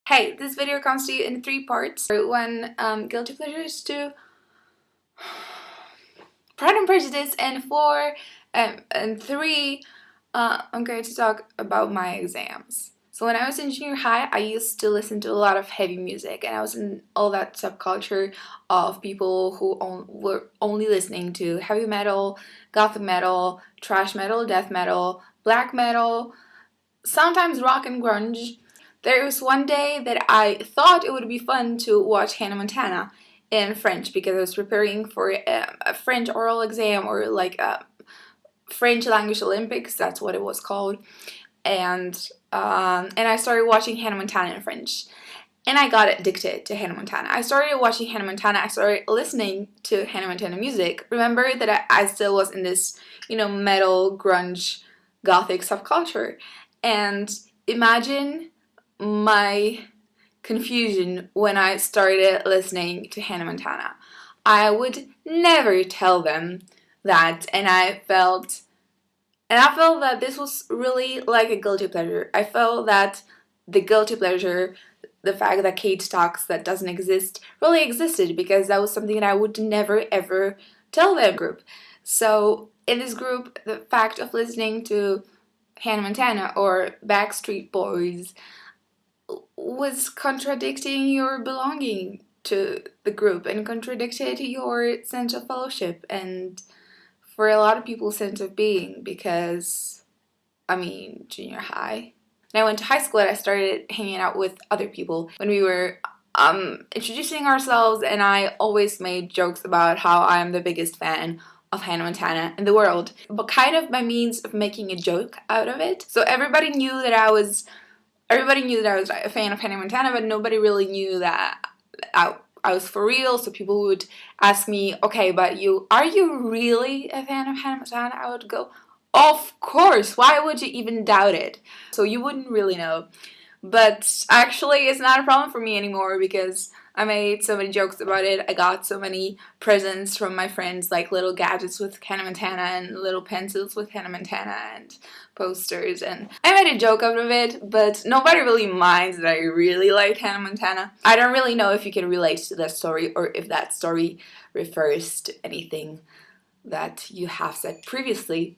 Hey, this video comes to you in 3 parts. 1, Guilty Pleasures, 2, Pride and Prejudice, and 4, and 3, I'm going to talk about my exams. So when I was in junior high, I used to listen to a lot of heavy music, and I was in all that subculture of people who were only listening to heavy metal, gothic metal, thrash metal, death metal, black metal, sometimes rock and grunge. There was one day that I thought it would be fun to watch Hannah Montana in French because I was preparing for a French oral exam, or like a French language Olympics, that's what it was called. And I started watching Hannah Montana in French. And I got addicted to Hannah Montana. I started watching Hannah Montana. I started listening to Hannah Montana music. Remember that I still was in this, metal, grunge, gothic subculture. And imagine my confusion when I started listening to Hannah Montana. I would never tell them that, and I felt that this was really like a guilty pleasure. I felt that the guilty pleasure, the fact that Kate talks that doesn't exist, really existed, because that was something that I would never ever tell them group. So in this group, the fact of listening to Hannah Montana or Backstreet Boys was contradicting your belonging to the group and contradicted your sense of fellowship and, for a lot of people, sense of being, because, junior high. And I went to high school and I started hanging out with other people when we were introducing ourselves, and I always made jokes about how I'm the biggest fan of Hannah Montana in the world, but kind of by means of making a joke out of it. So everybody knew that I was a fan of Hannah Montana, but nobody really knew that I was for real. So people would ask me, okay, but are you really a fan of Hannah Montana? I would go, of course, why would you even doubt it? So you wouldn't really know. But actually, it's not a problem for me anymore because I made so many jokes about it. I got so many presents from my friends, like little gadgets with Hannah Montana and little pencils with Hannah Montana and posters, and I made a joke out of it, but nobody really minds that I really like Hannah Montana. I don't really know if you can relate to that story or if that story refers to anything that you have said previously.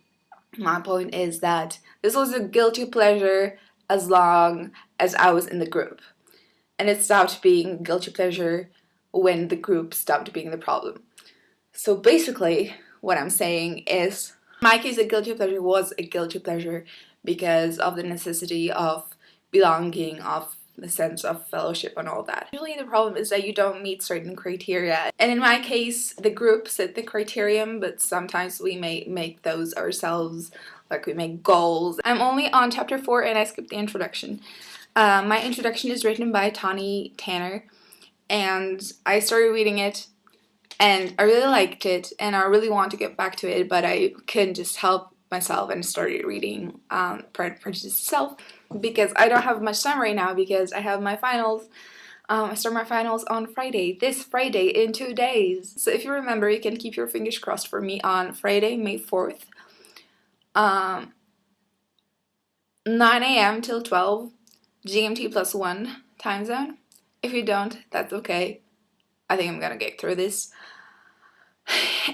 My point is that this was a guilty pleasure as long as I was in the group. And it stopped being guilty pleasure when the group stopped being the problem. So basically, what I'm saying is, in my case, a guilty pleasure was a guilty pleasure because of the necessity of belonging, of the sense of fellowship and all that. Usually the problem is that you don't meet certain criteria. And in my case, the group set the criterion, but sometimes we may make those ourselves, like we make goals. I'm only on chapter 4 and I skipped the introduction. My introduction is written by Tawny Tanner, and I started reading it and I really liked it and I really want to get back to it, but I couldn't just help myself and started reading Pride and Prejudice itself because I don't have much time right now because I have my finals. I start my finals on Friday, this Friday, in 2 days. So if you remember, you can keep your fingers crossed for me on Friday, May 4th, 9 a.m. till 12, GMT +1 time zone. If you don't, that's okay. I think I'm gonna get through this.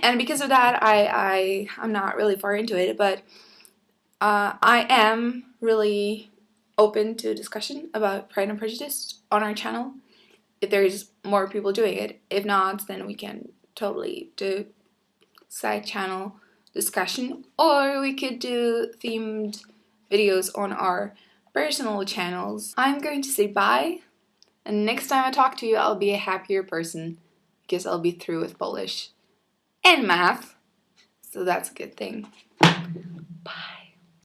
And because of that, I'm not really far into it, but I am really open to discussion about Pride and Prejudice on our channel if there's more people doing it. If not, then we can totally do side channel discussion, or we could do themed videos on our personal channels. I'm going to say bye, and next time I talk to you, I'll be a happier person because I'll be through with Polish and math, so that's a good thing. Bye.